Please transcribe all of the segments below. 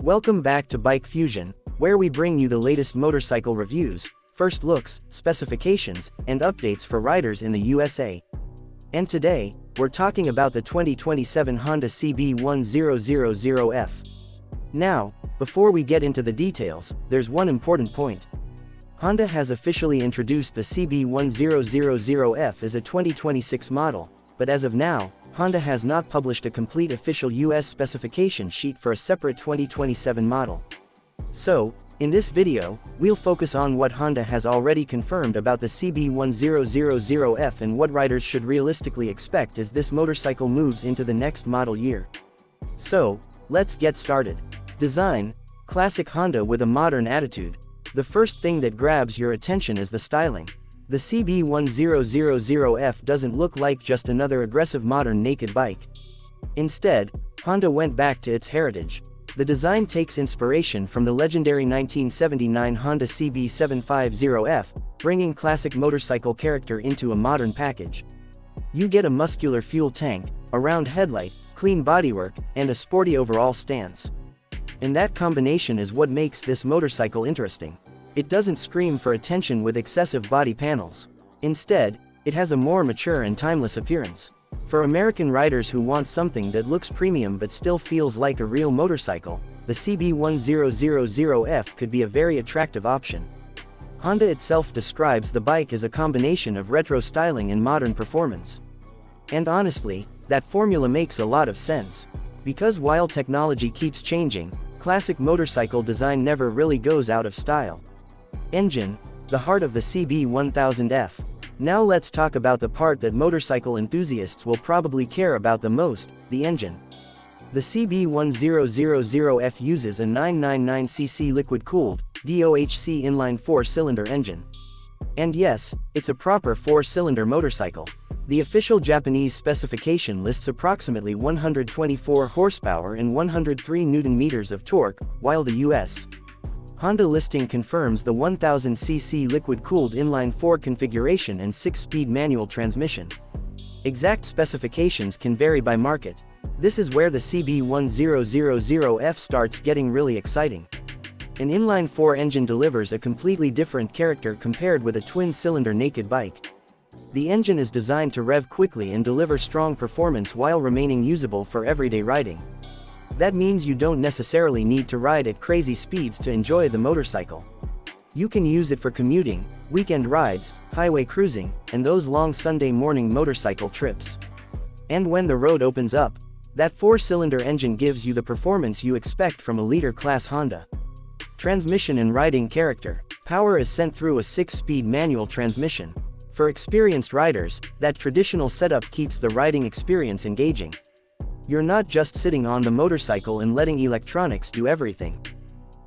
Welcome back to BikeFusion, where we bring you the latest motorcycle reviews, first looks, specifications, and updates for riders in the USA. And today, we're talking about the 2027 Honda CB1000F. Now, before we get into the details, there's one important point. Honda has officially introduced the CB1000F as a 2026 model, but as of now, Honda has not published a complete official US specification sheet for a separate 2027 model. So, in this video, we'll focus on what Honda has already confirmed about the CB1000F and what riders should realistically expect as this motorcycle moves into the next model year. So, let's get started. Design: classic Honda with a modern attitude. The first thing that grabs your attention is the styling. The CB1000F doesn't look like just another aggressive modern naked bike. Instead, Honda went back to its heritage. The design takes inspiration from the legendary 1979 Honda CB1000F, bringing classic motorcycle character into a modern package. You get a muscular fuel tank, a round headlight, clean bodywork, and a sporty overall stance. And that combination is what makes this motorcycle interesting. It doesn't scream for attention with excessive body panels. Instead, it has a more mature and timeless appearance. For American riders who want something that looks premium but still feels like a real motorcycle, the CB1000F could be a very attractive option. Honda itself describes the bike as a combination of retro styling and modern performance. And honestly, that formula makes a lot of sense. Because while technology keeps changing, classic motorcycle design never really goes out of style. Engine: the heart of the CB1000F. Now let's talk about the part that motorcycle enthusiasts will probably care about the most, the engine. The CB1000F uses a 999cc liquid-cooled, DOHC inline-4 cylinder engine. And yes, it's a proper 4-cylinder motorcycle. The official Japanese specification lists approximately 124 horsepower and 103 Nm of torque, while the US Honda listing confirms the 1000cc liquid-cooled inline-4 configuration and 6-speed manual transmission. Exact specifications can vary by market. This is where the CB1000F starts getting really exciting. An inline-4 engine delivers a completely different character compared with a twin-cylinder naked bike. The engine is designed to rev quickly and deliver strong performance while remaining usable for everyday riding. That means you don't necessarily need to ride at crazy speeds to enjoy the motorcycle. You can use it for commuting, weekend rides, highway cruising, and those long Sunday morning motorcycle trips. And when the road opens up, that 4-cylinder engine gives you the performance you expect from a leader-class Honda. Transmission and riding character: power is sent through a 6-speed manual transmission. For experienced riders, that traditional setup keeps the riding experience engaging. You're not just sitting on the motorcycle and letting electronics do everything.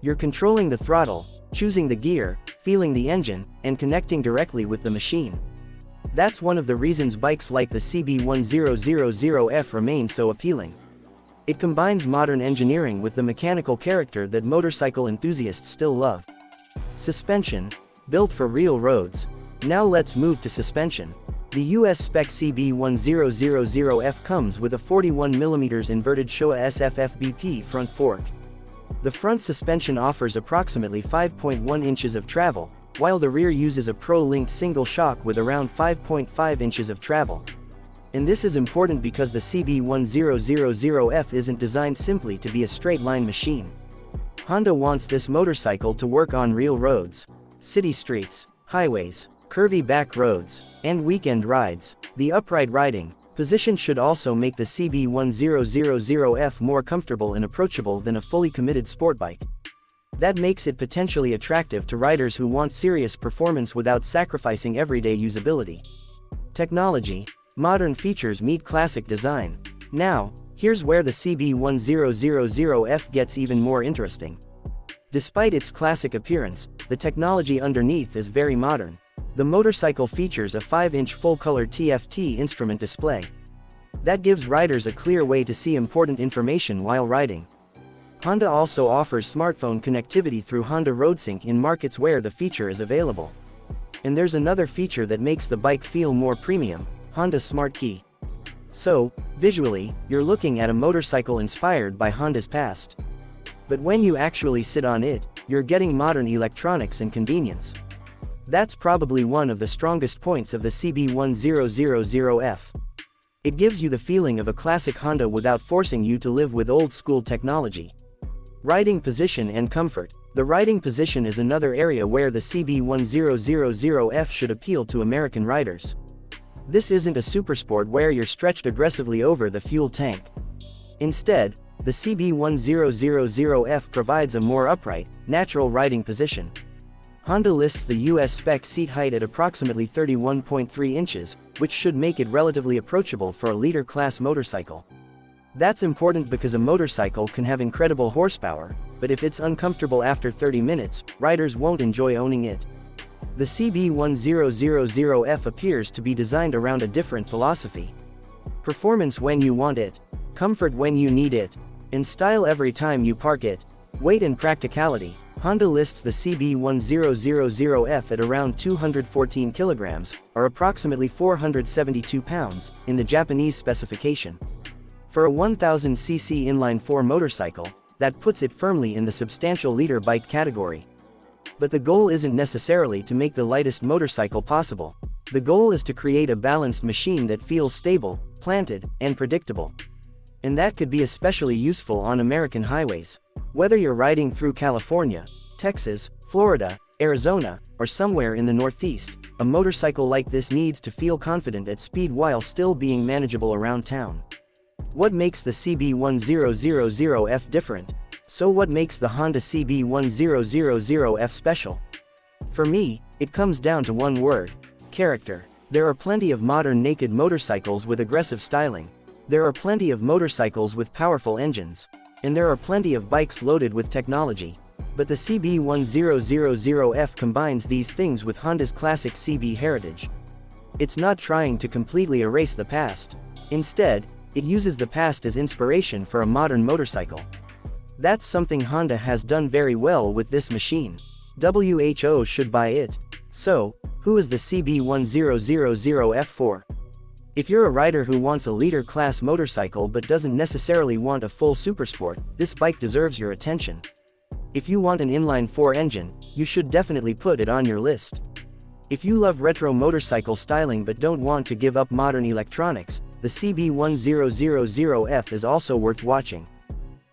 You're controlling the throttle, choosing the gear, feeling the engine, and connecting directly with the machine. That's one of the reasons bikes like the CB1000F remain so appealing. It combines modern engineering with the mechanical character that motorcycle enthusiasts still love. Suspension: built for real roads. Now let's move to suspension. The US spec CB1000F comes with a 41mm inverted Showa SFFBP front fork. The front suspension offers approximately 5.1 inches of travel, while the rear uses a Pro-linked single shock with around 5.5 inches of travel. And this is important because the CB1000F isn't designed simply to be a straight-line machine. Honda wants this motorcycle to work on real roads, city streets, highways, curvy back roads, and weekend rides. The upright riding position should also make the CB1000F more comfortable and approachable than a fully committed sport bike. That makes it potentially attractive to riders who want serious performance without sacrificing everyday usability. Technology: modern features meet classic design. Now, here's where the CB1000F gets even more interesting. Despite its classic appearance, the technology underneath is very modern. The motorcycle features a 5-inch full-color TFT instrument display. That gives riders a clear way to see important information while riding. Honda also offers smartphone connectivity through Honda RoadSync in markets where the feature is available. And there's another feature that makes the bike feel more premium: Honda Smart Key. So, visually, you're looking at a motorcycle inspired by Honda's past. But when you actually sit on it, you're getting modern electronics and convenience. That's probably one of the strongest points of the CB1000F. It gives you the feeling of a classic Honda without forcing you to live with old-school technology. Riding position and comfort. The riding position is another area where the CB1000F should appeal to American riders. This isn't a supersport where you're stretched aggressively over the fuel tank. Instead, the CB1000F provides a more upright, natural riding position. Honda lists the US spec seat height at approximately 31.3 inches, which should make it relatively approachable for a leader-class motorcycle. That's important because a motorcycle can have incredible horsepower, but if it's uncomfortable after 30 minutes, riders won't enjoy owning it. The CB1000F appears to be designed around a different philosophy. Performance when you want it, comfort when you need it, and style every time you park it. Weight and practicality. Honda lists the CB1000F at around 214 kilograms, or approximately 472 pounds, in the Japanese specification. For a 1000cc inline-four motorcycle, that puts it firmly in the substantial leader bike category. But the goal isn't necessarily to make the lightest motorcycle possible. The goal is to create a balanced machine that feels stable, planted, and predictable. And that could be especially useful on American highways. Whether you're riding through California, Texas, Florida, Arizona, or somewhere in the Northeast, a motorcycle like this needs to feel confident at speed while still being manageable around town. What makes the CB1000F different? So what makes the Honda CB1000F special? For me, it comes down to one word: character. There are plenty of modern naked motorcycles with aggressive styling. There are plenty of motorcycles with powerful engines. And there are plenty of bikes loaded with technology. But the CB1000F combines these things with Honda's classic CB heritage. It's not trying to completely erase the past. Instead, it uses the past as inspiration for a modern motorcycle. That's something Honda has done very well with this machine. WHO should buy it. So, who is the CB1000F for? If you're a rider who wants a leader-class motorcycle but doesn't necessarily want a full supersport, this bike deserves your attention. If you want an inline-four engine, you should definitely put it on your list. If you love retro motorcycle styling but don't want to give up modern electronics, the CB1000F is also worth watching.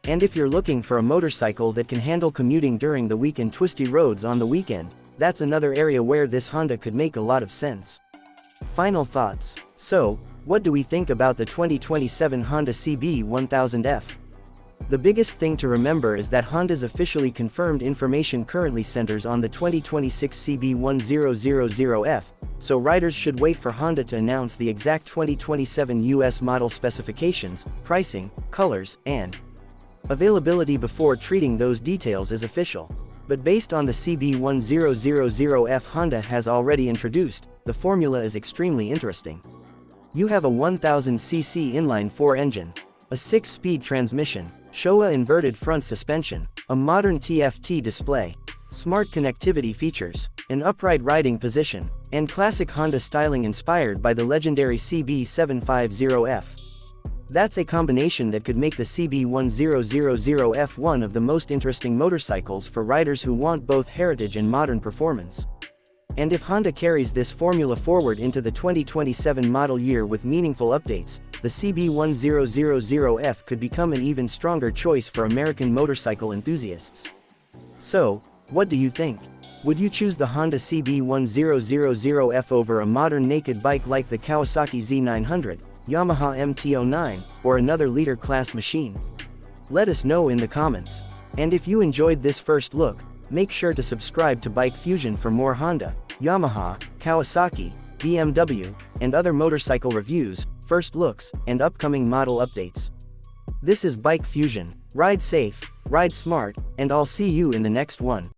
And if you're looking for a motorcycle that can handle commuting during the week and twisty roads on the weekend, that's another area where this Honda could make a lot of sense. Final thoughts. So, what do we think about the 2027 Honda CB1000F? The biggest thing to remember is that Honda's officially confirmed information currently centers on the 2026 CB1000F, so riders should wait for Honda to announce the exact 2027 US model specifications, pricing, colors, and availability before treating those details as official. But based on the CB1000F Honda has already introduced, the formula is extremely interesting. You have a 1000cc inline-four engine, a 6-speed transmission, Showa inverted front suspension, a modern TFT display, smart connectivity features, an upright riding position, and classic Honda styling inspired by the legendary CB750F. That's a combination that could make the CB1000F one of the most interesting motorcycles for riders who want both heritage and modern performance. And if Honda carries this formula forward into the 2027 model year with meaningful updates, the CB1000F could become an even stronger choice for American motorcycle enthusiasts. So, what do you think? Would you choose the Honda CB1000F over a modern naked bike like the Kawasaki Z900, Yamaha MT-09, or another leader-class machine? Let us know in the comments. And if you enjoyed this first look, make sure to subscribe to BikeFusion for more Honda, Yamaha, Kawasaki, BMW, and other motorcycle reviews, first looks, and upcoming model updates. This is BikeFusion. Ride safe, ride smart, and I'll see you in the next one.